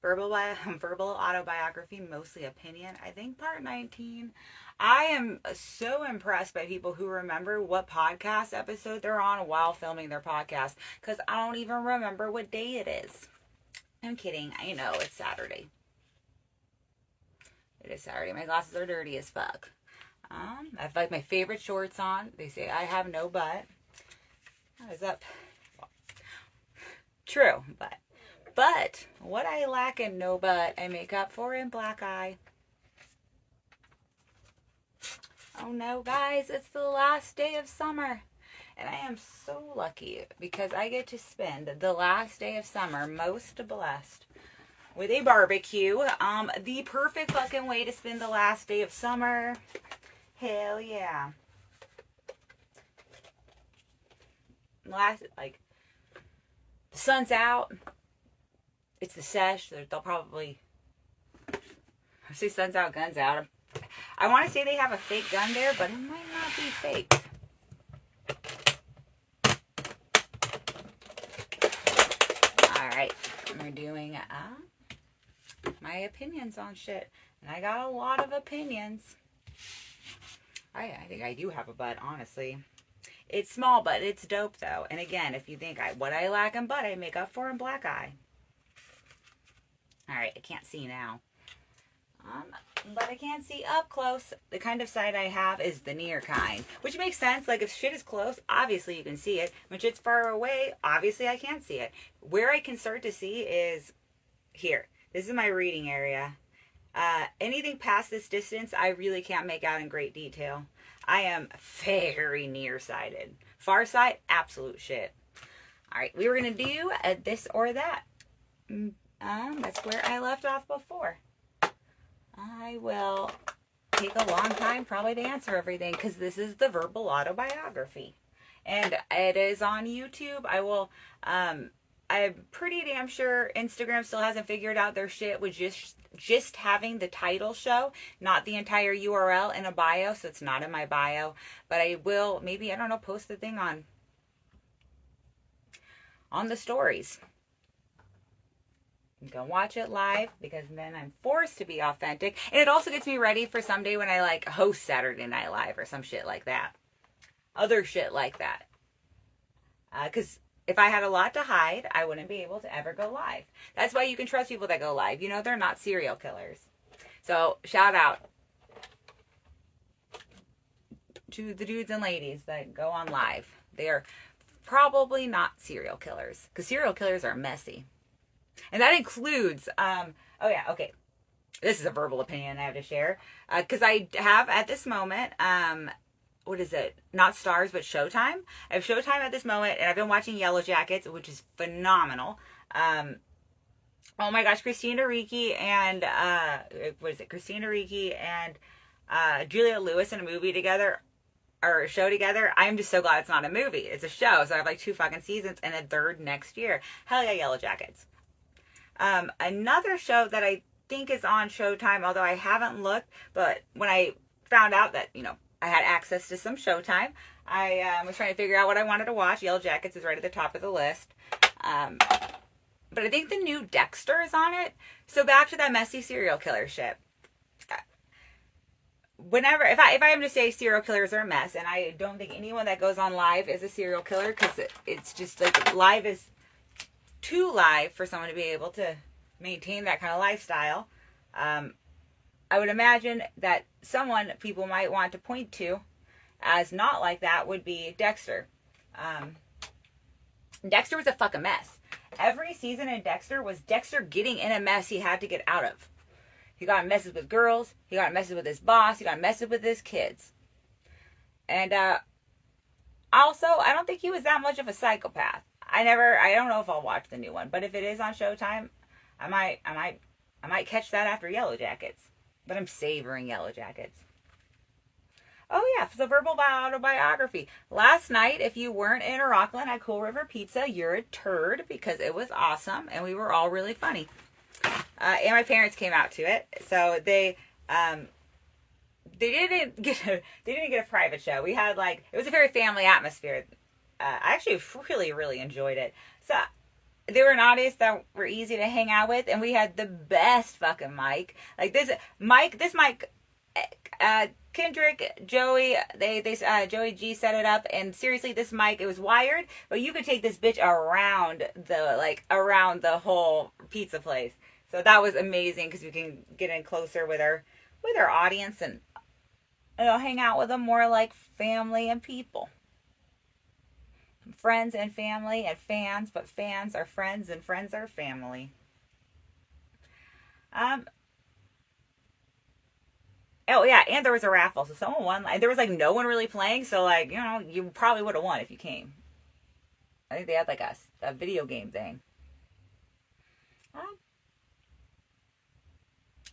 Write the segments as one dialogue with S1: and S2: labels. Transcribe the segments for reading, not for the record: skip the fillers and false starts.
S1: Verbal autobiography, mostly opinion. I think part 19. I am so impressed by people who remember what podcast episode they're on while filming their podcast, because I don't even remember what day it is. I'm kidding. I know it's Saturday. It is Saturday. My glasses are dirty as fuck. I have like my favorite shorts on. They say I have no butt. How is up? True, but what I lack in no butt, I make up for in black eye. Oh no, guys, it's the last day of summer. And I am so lucky because I get to spend the last day of summer most blessed with a barbecue. The perfect fucking way to spend the last day of summer. Hell yeah. The sun's out. It's the Sesh. They'll probably say sun's out, guns out. I want to say they have a fake gun there, but it might not be fake. Alright, we're doing my opinions on shit. And I got a lot of opinions. I think I do have a butt, honestly. It's small, but it's dope, though. And again, if you think what I lack in butt, I make up for in black eye. Alright, I can't see now. But I can see up close. The kind of sight I have is the near kind. Which makes sense. Like, if shit is close, obviously you can see it. When shit's far away, obviously I can't see it. Where I can start to see is here. This is my reading area. Anything past this distance, I really can't make out in great detail. I am very nearsighted. Far sight, absolute shit. Alright, we were going to do a this or that. That's where I left off before. I will take a long time probably to answer everything because this is the verbal autobiography. And it is on YouTube. I'm pretty damn sure Instagram still hasn't figured out their shit with just having the title show, not the entire URL in a bio, so it's not in my bio. But I will, maybe, I don't know, post the thing on the stories. You can watch it live because then I'm forced to be authentic. And it also gets me ready for someday when I like host Saturday Night Live or some shit like that. Other shit like that. Because if I had a lot to hide, I wouldn't be able to ever go live. That's why you can trust people that go live. You know, they're not serial killers. So, shout out to the dudes and ladies that go on live. They are probably not serial killers. Because serial killers are messy. And that includes, this is a verbal opinion I have to share. Because I have at this moment, what is it? Not Stars, but Showtime. I have Showtime at this moment, and I've been watching Yellowjackets, which is phenomenal. Oh my gosh, Christina Ricci and, Christina Ricci and Juliette Lewis in a movie together, or a show together. I'm just so glad it's not a movie. It's a show, so I have like 2 fucking seasons and a third next year. Hell yeah, Yellowjackets. Another show that I think is on Showtime, although I haven't looked, but when I found out that, you know, I had access to some Showtime, I was trying to figure out what I wanted to watch. Yellowjackets is right at the top of the list. But I think the new Dexter is on it. So back to that messy serial killer shit. Whenever, if I am to say serial killers are a mess, and I don't think anyone that goes on live is a serial killer, because it's just like live is too live for someone to be able to maintain that kind of lifestyle. I would imagine that someone people might want to point to as not like that would be Dexter. Dexter was a fucking mess. Every season in Dexter was Dexter getting in a mess he had to get out of. He got in messes with girls. He got in messes with his boss. He got in messes with his kids. And also, I don't think he was that much of a psychopath. I don't know if I'll watch the new one, but if it is on Showtime, I might catch that after Yellowjackets. But I'm savoring Yellowjackets. Oh yeah, the verbal autobiography. Last night, if you weren't in Rockland at Cool River Pizza, you're a turd, because it was awesome and we were all really funny. And my parents came out to it, so they didn't get a private show. We had it was a very family atmosphere. I actually really, really enjoyed it. So they were an audience that were easy to hang out with, and we had the best fucking mic. Like this mic, Kendrick, Joey, Joey G set it up, and seriously, this mic, it was wired, but you could take this bitch around the whole pizza place. So that was amazing because we can get in closer with our audience and hang out with them more like family and people. Friends and family and fans, but fans are friends and friends are family. Oh yeah, and there was a raffle, so someone won. There was like no one really playing, so like you probably would have won if you came. I think they had like a video game thing.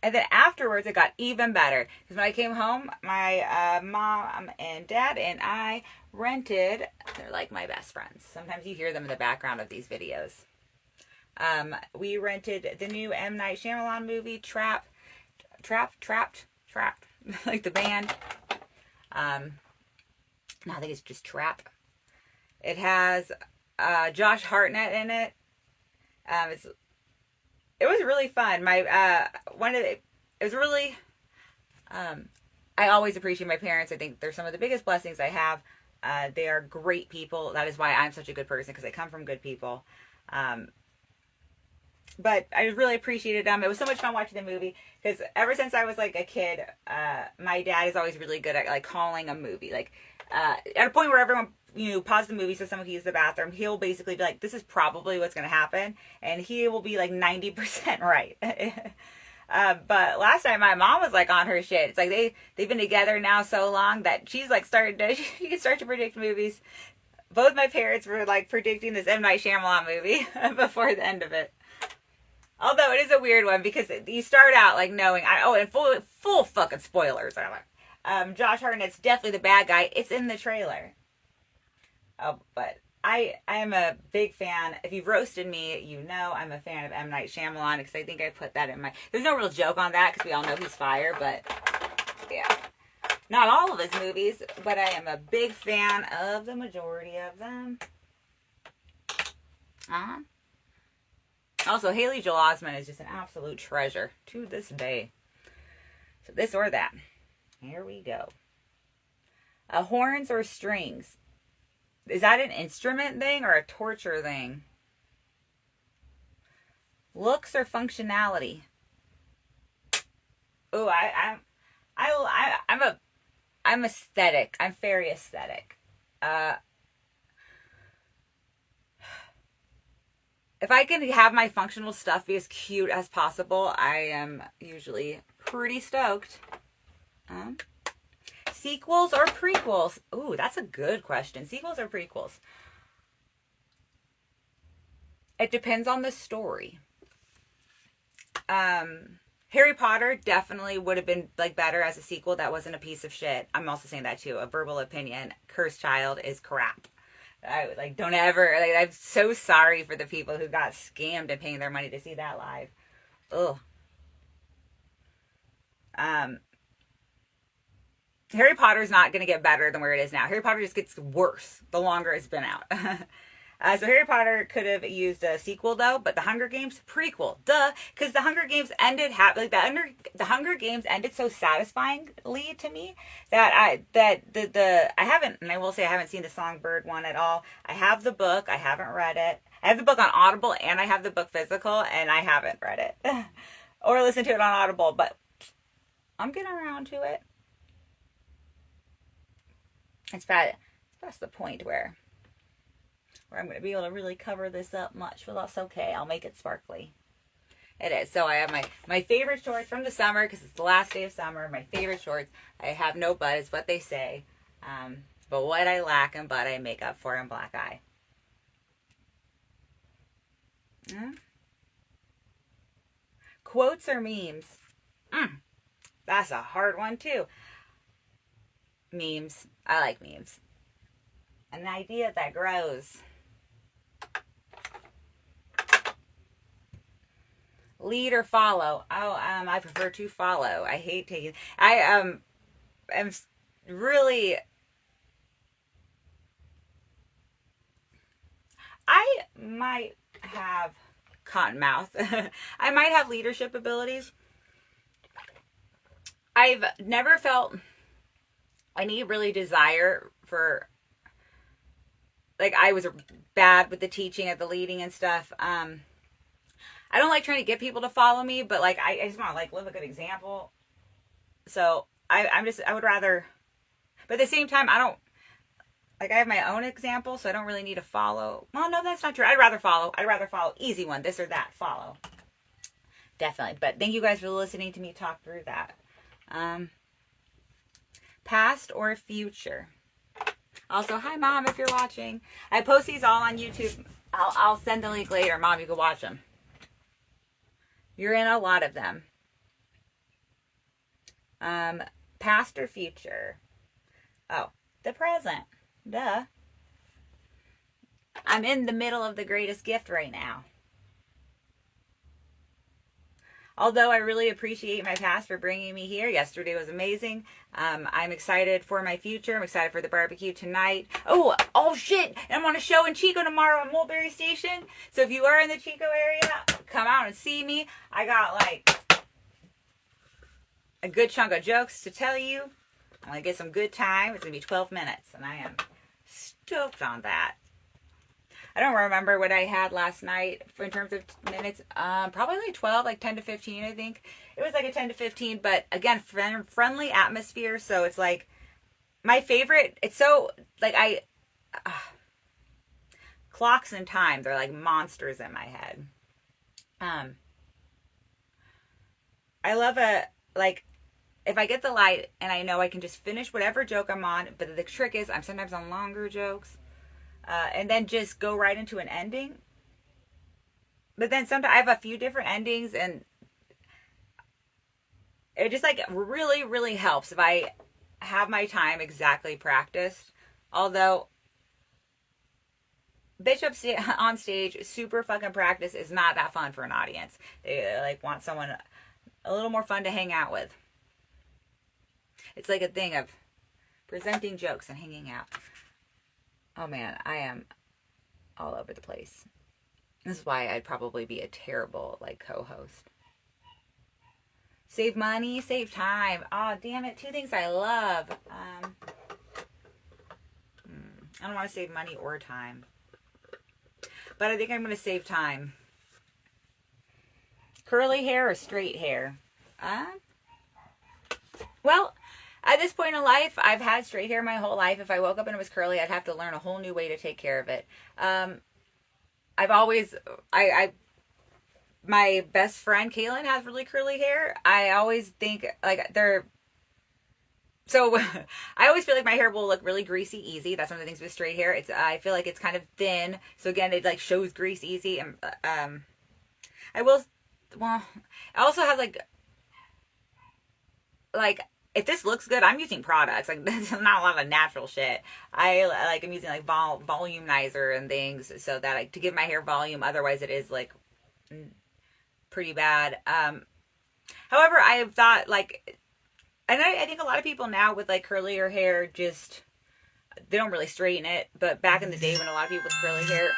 S1: And then afterwards, it got even better. Because when I came home, my mom and dad and I rented, they're like my best friends. Sometimes you hear them in the background of these videos. We rented the new M. Night Shyamalan movie, Trapt, like the band. No, I think it's just Trapt. It has Josh Hartnett in it. It was really fun. It was really, I always appreciate my parents. I think they're some of the biggest blessings I have. They are great people. That is why I'm such a good person, because I come from good people. But I really appreciated them. It was so much fun watching the movie, because ever since I was like a kid, my dad is always really good at like calling a movie. Like at a point where everyone pause the movie so someone can use the bathroom, he'll basically be like, this is probably what's going to happen, and he will be like 90% right. But last time my mom was like on her shit. It's like they've been together now so long that she's like she can start to predict movies. Both my parents were like predicting this M. Night Shyamalan movie before the end of it. Although it is a weird one, because you start out like knowing, and full fucking spoilers. Josh Hartnett's definitely the bad guy. It's in the trailer. But I am a big fan. If you've roasted me, I'm a fan of M. Night Shyamalan, because I think I put that in my... There's no real joke on that, because we all know he's fire, but yeah. Not all of his movies, but I am a big fan of the majority of them. Also, Haley Joel Osment is just an absolute treasure to this day. So this or that. Here we go. Horns or strings? Is that an instrument thing or a torture thing? Looks or functionality? Oh, I'm aesthetic. I'm very aesthetic. If I can have my functional stuff be as cute as possible, I am usually pretty stoked. Sequels or prequels? Ooh, that's a good question. Sequels or prequels? It depends on the story. Harry Potter definitely would have been like better as a sequel that wasn't a piece of shit. I'm also saying that too. A verbal opinion. Cursed Child is crap. Don't ever. I'm so sorry for the people who got scammed and paying their money to see that live. Ugh. Harry Potter's not going to get better than where it is now. Harry Potter just gets worse the longer it's been out. So Harry Potter could have used a sequel though, but The Hunger Games prequel, duh, because The Hunger Games ended The Hunger Games ended so satisfyingly to me that I haven't, and I will say I haven't seen the Songbird one at all. I have the book, I haven't read it. I have the book on Audible and I have the book physical, and I haven't read it or listened to it on Audible, but I'm getting around to it. It's past the point where I'm going to be able to really cover this up much, but that's okay. I'll make it sparkly. It is. So I have my favorite shorts from the summer, because it's the last day of summer. My favorite shorts. I have no but, is what they say. But what I lack in butt, I make up for in black eye. Quotes or memes? That's a hard one too. Memes. I like memes. An idea that grows. Lead or follow? I prefer to follow. I hate taking... am really... have cottonmouth. I might have leadership abilities. I've never felt any really desire for, like, I was bad with the teaching of the leading and stuff. I don't like trying to get people to follow me, but like I just want to like live a good example. So I would rather, but at the same time, I don't, like, I have my own example, so I don't really need to follow. Well, no, that's not true. I'd rather follow. Easy one, this or that, follow. Definitely. But thank you guys for listening to me talk through that. Past or future. Also, hi Mom, if you're watching. I post these all on YouTube. I'll send the link later. Mom, you can watch them. You're in a lot of them. Past or future? Oh, the present. Duh. I'm in the middle of the greatest gift right now. Although I really appreciate my past for bringing me here. Yesterday was amazing. I'm excited for my future. I'm excited for the barbecue tonight. Oh shit. I'm on a show in Chico tomorrow at Mulberry Station. So if you are in the Chico area, come out and see me. I got like a good chunk of jokes to tell you. I'm going to get some good time. It's going to be 12 minutes. And I am stoked on that. I don't remember what I had last night in terms of minutes. Probably like 12, like 10 to 15, I think. It was like a 10 to 15, but again, friendly atmosphere. So it's like my favorite. It's so like clocks and time. They're like monsters in my head. I love if I get the light and I know I can just finish whatever joke I'm on, but the trick is I'm sometimes on longer jokes. And then just go right into an ending. But then sometimes I have a few different endings, and it just like really, really helps if I have my time exactly practiced. Although, bitch up on stage, super fucking practice is not that fun for an audience. They like want someone a little more fun to hang out with. It's like a thing of presenting jokes and hanging out. Oh man, I am all over the place. This is why I'd probably be a terrible like co-host. Save money, save time. Oh damn it, two things I love. I don't want to save money or time, but I think I'm going to save time. Curly hair or straight hair? Well, at this point in life, I've had straight hair my whole life. If I woke up and it was curly, I'd have to learn a whole new way to take care of it. My best friend, Kaylin, has really curly hair. I always think, like, so I always feel like my hair will look really greasy easy. That's one of the things with straight hair. I feel like it's kind of thin. So again, it like shows grease easy. And it also has like, if this looks good, I'm using products. Like, there's not a lot of natural shit. I'm using like volumizer and things so that to give my hair volume. Otherwise, it is like pretty bad. However, I've thought like, and I think a lot of people now with like curlier hair they don't really straighten it. But back in the day when a lot of people with curly hair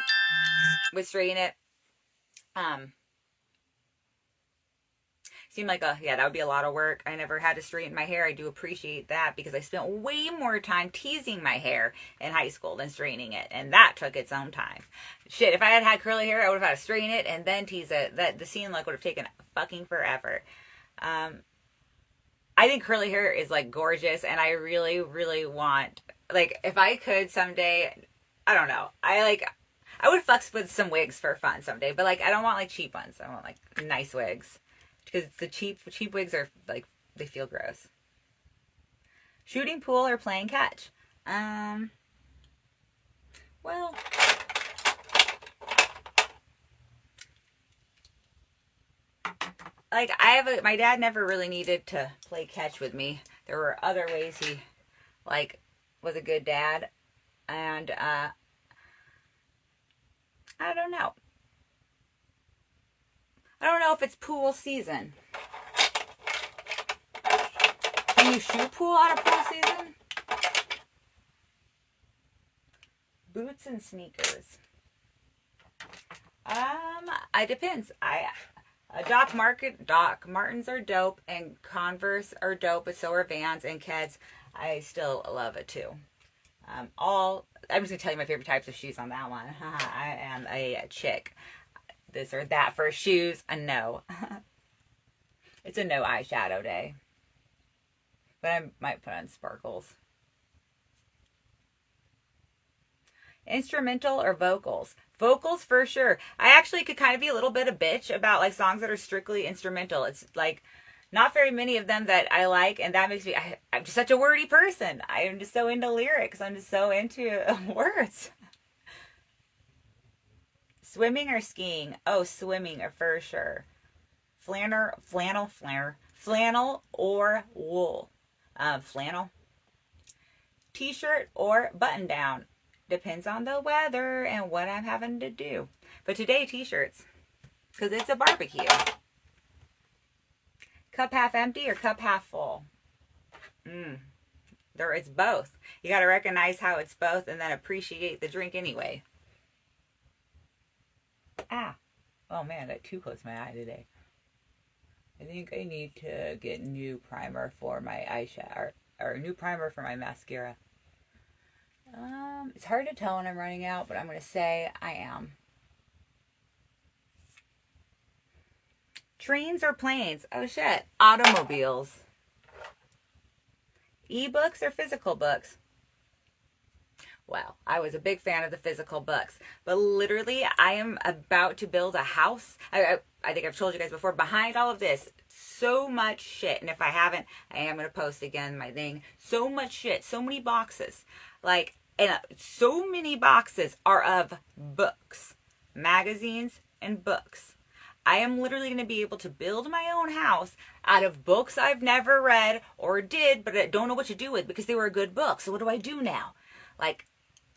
S1: would straighten it, seemed like that would be a lot of work. I never had to straighten my hair. I do appreciate that because I spent way more time teasing my hair in high school than straightening it, and that took its own time. Shit, if I had had curly hair, I would have had to straighten it and then tease it. The scene look would have taken fucking forever. I think curly hair is like gorgeous, and I really, really want, like, if I could someday, I don't know. I would fuck with some wigs for fun someday, but like I don't want like cheap ones. I want like nice wigs. Because the cheap wigs are like, they feel gross. Shooting pool or playing catch? Well, like my dad never really needed to play catch with me. There were other ways he like was a good dad, and I don't know. I don't know if it's pool season. Can you shoot pool out of pool season? Boots and sneakers. It depends. Doc Martens are dope, and Converse are dope, but so are Vans and Keds. I still love it too. I'm just gonna tell you my favorite types of shoes on that one. I am a chick. This or that for shoes, a no. It's a no eyeshadow day. But I might put on sparkles. Instrumental or vocals? Vocals for sure. I actually could kind of be a little bit a bitch about like songs that are strictly instrumental. It's like not very many of them that I like, and that makes me, I'm just such a wordy person. I am just so into lyrics. I'm just so into words. Swimming or skiing? Oh, swimming for sure. Flannel or wool? Flannel. T-shirt or button down? Depends on the weather and what I'm having to do. But today, t-shirts. Because it's a barbecue. Cup half empty or cup half full? It's both. You got to recognize how it's both and then appreciate the drink anyway. Oh man, I got too close to my eye today. I think I need to get new primer for my eyeshadow, or new primer for my mascara. It's hard to tell when I'm running out, but I'm going to say I am. Trains or planes? Oh shit. Automobiles. E-books or physical books? Well, I was a big fan of the physical books, but literally I am about to build a house. I think I've told you guys before, behind all of this, so much shit. And if I haven't, I am going to post again my thing. So much shit, so many boxes. Like, and so many boxes are of books, magazines, and books. I am literally going to be able to build my own house out of books I've never read or did, but I don't know what to do with because they were a good book. So what do I do now? Like,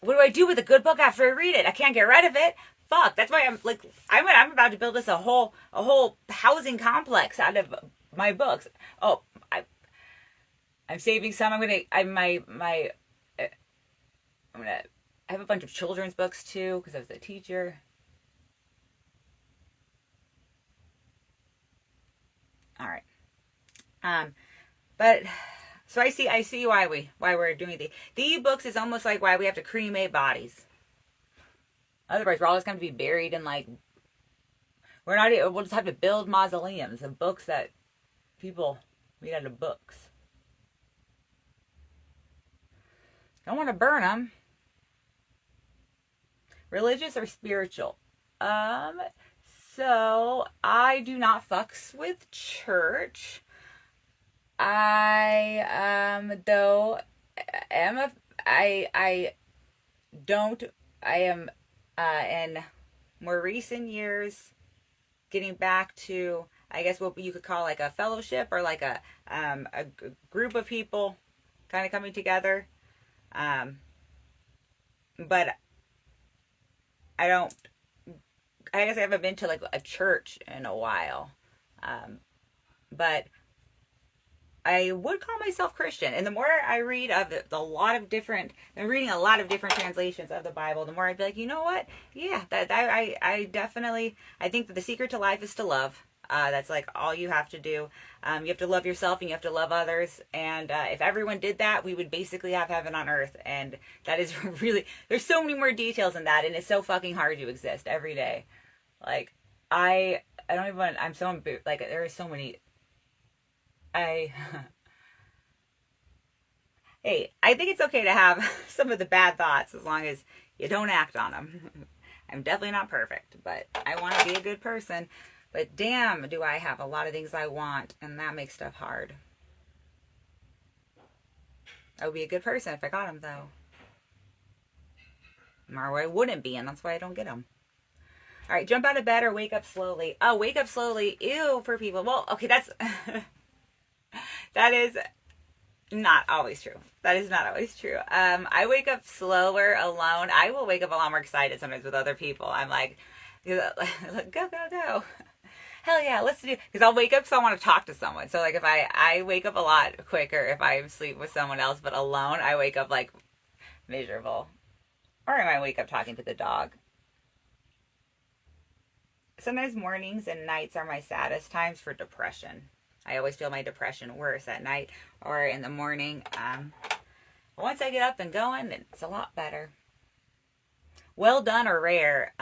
S1: what do I do with a good book after I read it? I can't get rid of it. Fuck. That's why I'm about to build this a whole housing complex out of my books. Oh, I'm saving some. I have a bunch of children's books too because I was a teacher. All right. But so I see why we're doing the e-books is almost like why we have to cremate bodies. Otherwise, we're always going to be buried in like we'll just have to build mausoleums of books that people read out of books. Don't want to burn them. Religious or spiritual? So I do not fucks with church. I am in more recent years getting back to, I guess, what you could call like a fellowship or like a group of people kind of coming together. But I guess I haven't been to like a church in a while. But I would call myself Christian. And the more I read of I'm reading a lot of different translations of the Bible, the more I'd be like, you know what? Yeah, I definitely, I think that the secret to life is to love. That's like all you have to do. You have to love yourself and you have to love others. And if everyone did that, we would basically have heaven on earth. And that is really, there's so many more details in that. And it's so fucking hard to exist every day. Like, I don't even, I'm so, like, there are so many, hey, I think it's okay to have some of the bad thoughts as long as you don't act on them. I'm definitely not perfect, but I want to be a good person. But damn, do I have a lot of things I want, and that makes stuff hard. I would be a good person if I got them, though. Or I wouldn't be, and that's why I don't get them. All right, jump out of bed or wake up slowly. Oh, wake up slowly. Ew, for people. Well, okay, that's... that is not always true. That is not always true. I wake up slower alone. I will wake up a lot more excited sometimes with other people. I'm like, go, go, go. Hell yeah, let's do it. Because I'll wake up so I want to talk to someone. So like if I wake up a lot quicker if I sleep with someone else, but alone, I wake up like miserable. Or I might wake up talking to the dog. sometimes mornings and nights are my saddest times for depression. I always feel my depression worse at night or in the morning. Once I get up and going, it's a lot better. Well done or rare?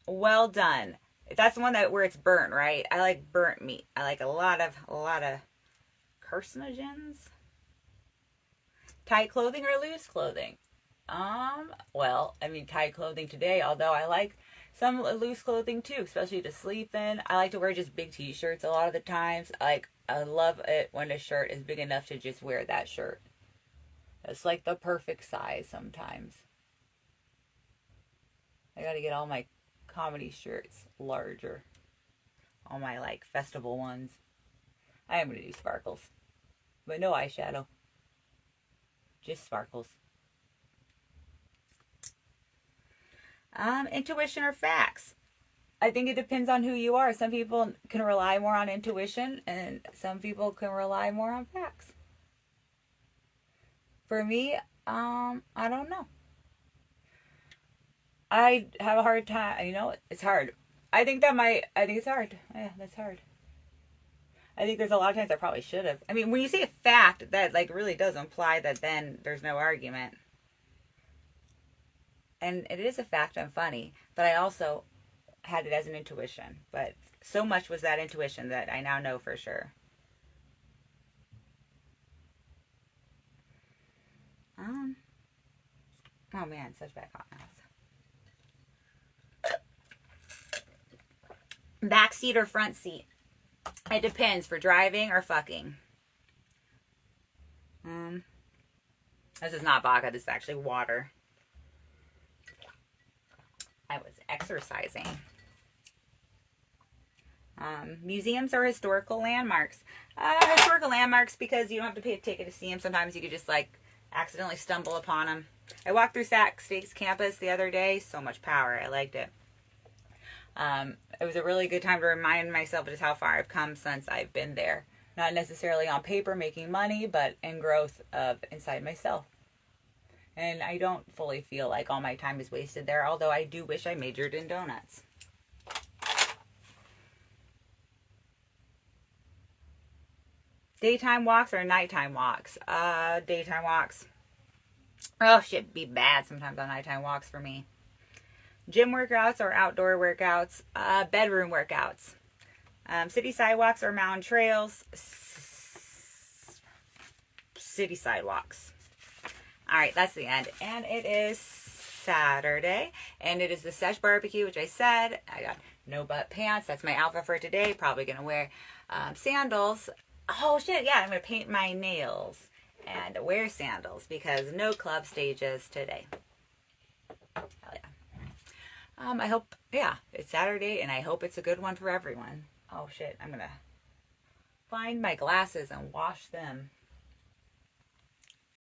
S1: Well done. That's the one where it's burnt, right? I like burnt meat. I like a lot of carcinogens. Tight clothing or loose clothing? Well, I mean tight clothing today, although I like some loose clothing too, especially to sleep in. I like to wear just big t-shirts a lot of the times. I love it when a shirt is big enough to just wear that shirt. It's like the perfect size sometimes. I gotta get all my comedy shirts larger. All my like festival ones. I am gonna do sparkles. But no eyeshadow. Just sparkles. Intuition or facts? I think it depends on who you are. Some people can rely more on intuition and some people can rely more on facts. For me, I don't know. I have a hard time, it's hard. I think it's hard. Yeah, that's hard. I think there's a lot of times I probably should have. I mean, when you say a fact, that like really does imply that then there's no argument. And it is a fact I'm funny, but I also had it as an intuition. But so much was that intuition that I now know for sure. Oh man, such bad comments. Back seat or front seat? It depends. For driving or fucking. This is not vodka. This is actually water. I was exercising. Museums or historical landmarks? Historical landmarks because you don't have to pay a ticket to see them. Sometimes you could just like accidentally stumble upon them. I walked through Sac State's campus the other day. So much power. I liked it. It was a really good time to remind myself of just how far I've come since I've been there. Not necessarily on paper making money, but in growth of inside myself. And I don't fully feel like all my time is wasted there, although I do wish I majored in donuts. Daytime walks or nighttime walks? Daytime walks. Oh, shit, be bad sometimes on nighttime walks for me. Gym workouts or outdoor workouts? Bedroom workouts. City sidewalks or mountain trails? City sidewalks. All right, that's the end. And it is Saturday. And it is the Sesh barbecue, which I said. I got no butt pants. That's my outfit for today. Probably going to wear sandals. Oh, shit, yeah. I'm going to paint my nails and wear sandals because no club stages today. Hell yeah. I hope, it's Saturday and I hope it's a good one for everyone. Oh, shit. I'm going to find my glasses and wash them.